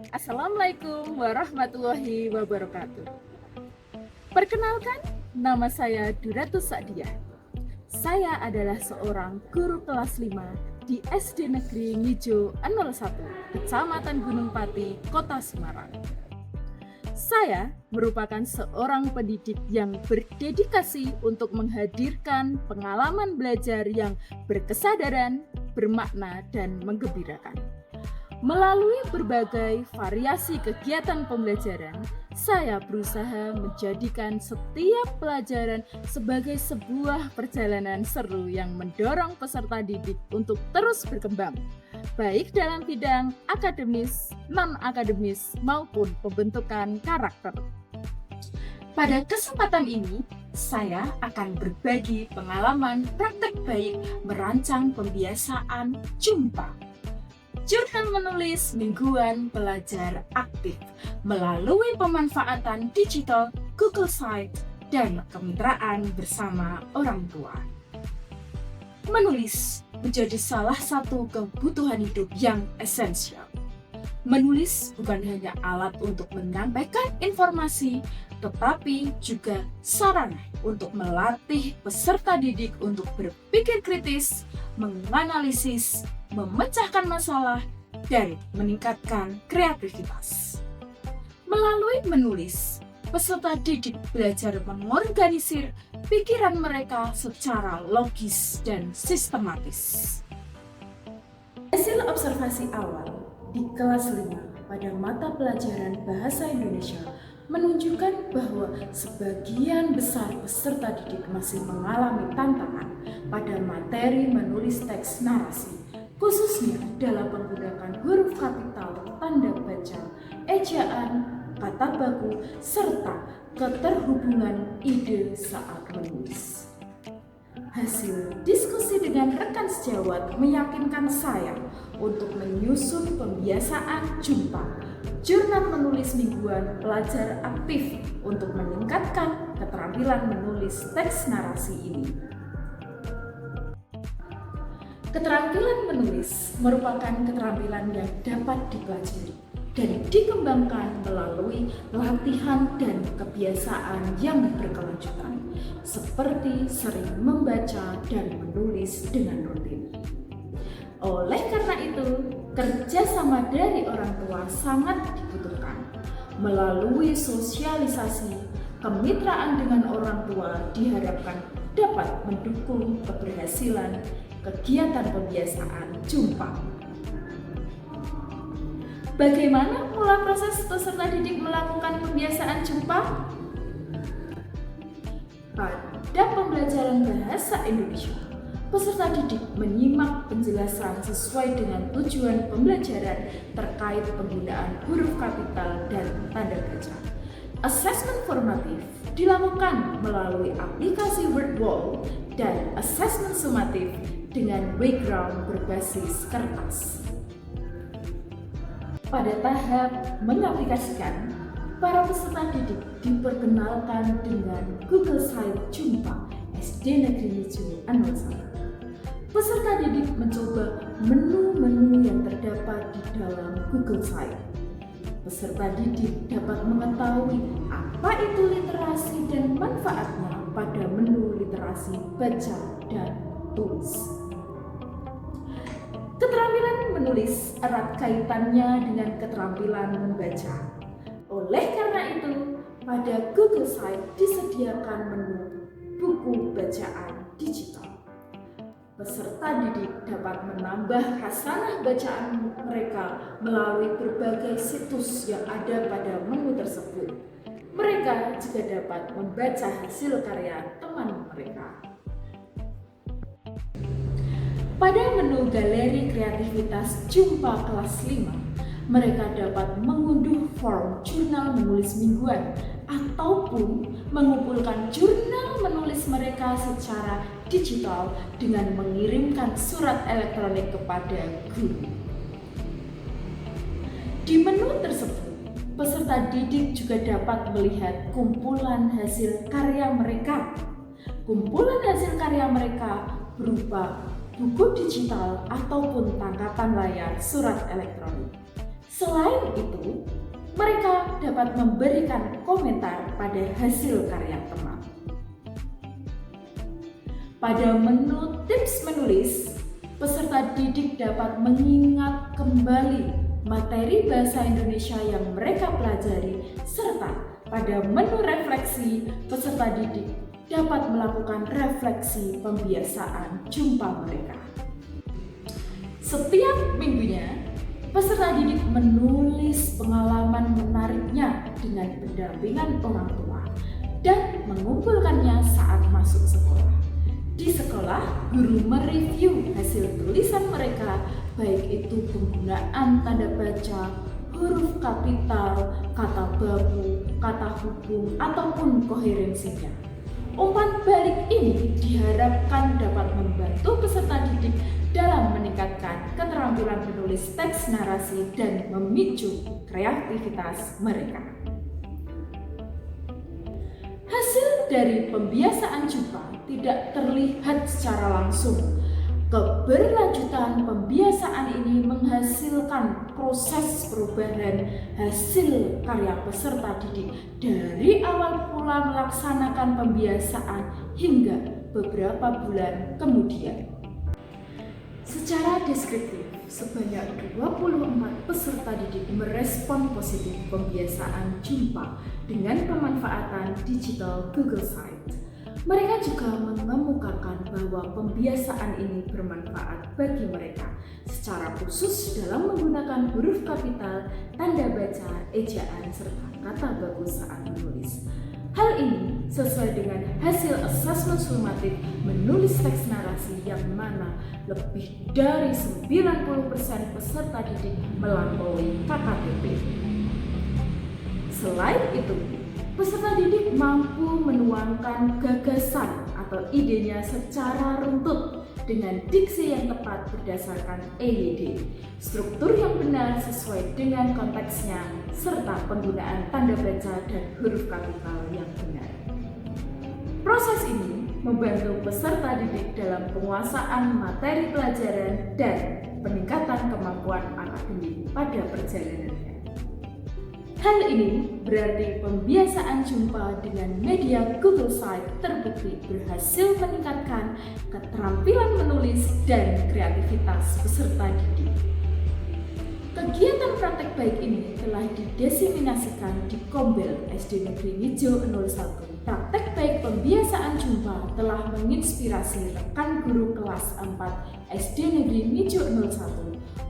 Assalamualaikum warahmatullahi wabarakatuh. Perkenalkan, nama saya Duratus Sa'diah. Saya adalah seorang guru kelas 5 di SD Negeri Ngijo 01, Kecamatan Gunung Pati, Kota Semarang. Saya merupakan seorang pendidik yang berdedikasi untuk menghadirkan pengalaman belajar yang berkesadaran, bermakna, dan menggembirakan. Melalui berbagai variasi kegiatan pembelajaran, saya berusaha menjadikan setiap pelajaran sebagai sebuah perjalanan seru yang mendorong peserta didik untuk terus berkembang, baik dalam bidang akademis, non-akademis, maupun pembentukan karakter. Pada kesempatan ini, saya akan berbagi pengalaman praktek baik merancang pembiasaan jumpa. Jurnal menulis mingguan pelajar aktif melalui pemanfaatan digital, Google Site, dan kemitraan bersama orang tua. Menulis menjadi salah satu kebutuhan hidup yang esensial. Menulis bukan hanya alat untuk menyampaikan informasi, tetapi juga sarana untuk melatih peserta didik untuk berpikir kritis, menganalisis, memecahkan masalah, dan meningkatkan kreativitas. Melalui menulis, peserta didik belajar mengorganisir pikiran mereka secara logis dan sistematis. Hasil observasi awal di kelas 5 pada mata pelajaran Bahasa Indonesia menunjukkan bahwa sebagian besar peserta didik masih mengalami tantangan pada materi menulis teks narasi, khususnya dalam menggunakan huruf kapital, tanda baca, ejaan, kata baku, serta keterhubungan ide saat menulis. Hasil diskusi dengan rekan sejawat meyakinkan saya untuk menyusun pembiasaan jumpa jurnal menulis mingguan pelajar aktif untuk meningkatkan keterampilan menulis teks narasi ini. Keterampilan menulis merupakan keterampilan yang dapat dipelajari dan dikembangkan melalui latihan dan kebiasaan yang berkelanjutan, seperti sering membaca dan menulis dengan rutin. Oleh karena itu, kerjasama dari orang tua sangat dibutuhkan. Melalui sosialisasi, kemitraan dengan orang tua diharapkan dapat mendukung keberhasilan kegiatan pembiasaan jumpa. Bagaimana pola proses peserta didik melakukan pembiasaan jumpa? Pada pembelajaran bahasa Indonesia, peserta didik menyimak penjelasan sesuai dengan tujuan pembelajaran terkait penggunaan huruf kapital dan tanda baca. Asesmen formatif dilakukan melalui aplikasi WordWall dan asesmen sumatif dengan background berbasis kertas. Pada tahap mengaplikasikan, para peserta didik diperkenalkan dengan Google Site Jumpa SD Negeri Ngijo 01. Peserta didik mencoba menu-menu yang terdapat di dalam Google Site. Peserta didik dapat mengetahui apa itu literasi dan manfaatnya pada menu literasi baca dan tulis. Keterampilan menulis erat kaitannya dengan keterampilan membaca. Oleh karena itu, pada Google Site disediakan menu buku bacaan digital. Peserta didik dapat menambah hasanah bacaan mereka melalui berbagai situs yang ada pada menu tersebut. Mereka juga dapat membaca hasil karya teman mereka. Pada menu galeri kreativitas jumpa kelas 5, mereka dapat mengunduh form jurnal menulis mingguan ataupun mengumpulkan jurnal menulis mereka secara digital dengan mengirimkan surat elektronik kepada guru. Di menu tersebut, peserta didik juga dapat melihat kumpulan hasil karya mereka. Kumpulan hasil karya mereka berupa buku digital ataupun tangkapan layar surat elektronik. Selain itu, mereka dapat memberikan komentar pada hasil karya teman. Pada menu tips menulis, peserta didik dapat mengingat kembali materi bahasa Indonesia yang mereka pelajari, serta pada menu refleksi, peserta didik dapat melakukan refleksi pembiasaan jumpa mereka. Setiap minggunya, peserta didik menulis pengalaman menariknya dengan pendampingan orang tua dan mengumpulkannya saat masuk sekolah. Di sekolah, guru mereview hasil tulisan mereka, baik itu penggunaan tanda baca, huruf kapital, kata baku, kata hubung, ataupun koherensinya. Umpan balik ini diharapkan dapat membantu peserta didik dalam meningkatkan keterampilan menulis teks narasi dan memicu kreativitas mereka. Hasil dari pembiasaan jumpa tidak terlihat secara langsung. Keberlanjutan pembiasaan ini menghasilkan proses perubahan hasil karya peserta didik dari awal pula melaksanakan pembiasaan hingga beberapa bulan kemudian. Secara deskriptif, sebanyak 24 peserta didik merespon positif pembiasaan jumpa dengan pemanfaatan digital Google Site. Mereka juga mengemukakan bahwa pembiasaan ini bermanfaat bagi mereka, secara khusus dalam menggunakan huruf kapital, tanda baca, ejaan, serta kata baku saat menulis. Hal ini sesuai dengan hasil asesmen sumatif menulis teks narasi yang mana lebih dari 90% peserta didik melampaui KKTP. Selain itu, peserta didik mampu menuangkan gagasan atau idenya secara runtut dengan diksi yang tepat berdasarkan EYD, struktur yang benar sesuai dengan konteksnya, serta penggunaan tanda baca dan huruf kapital yang benar. Proses ini membantu peserta didik dalam penguasaan materi pelajaran dan peningkatan kemampuan akademik pada perjalanannya. Hal ini berarti pembiasaan jumpa dengan media Google Site terbukti berhasil meningkatkan keterampilan menulis dan kreativitas peserta didik. Kegiatan praktek baik ini telah didiseminasikan di Kombel SD Negeri Ngijo 01. Praktek baik pembiasaan jumpa telah menginspirasi rekan guru kelas 4 SD Negeri Ngijo 01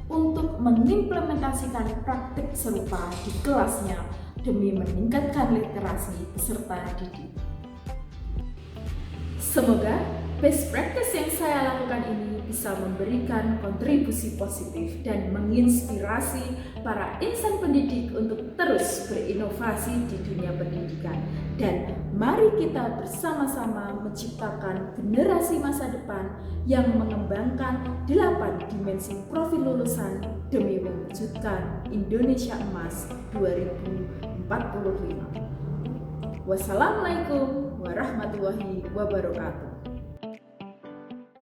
untuk mengimplementasikan praktik serupa di kelasnya demi meningkatkan literasi peserta didik. Semoga best practice yang saya lakukan ini bisa memberikan kontribusi positif dan menginspirasi para insan pendidik untuk terus berinovasi di dunia pendidikan. Dan mari kita bersama-sama menciptakan generasi masa depan yang mengembangkan 8 dimensi profil lulusan demi mewujudkan Indonesia Emas 2045. Wassalamualaikum warahmatullahi wabarakatuh.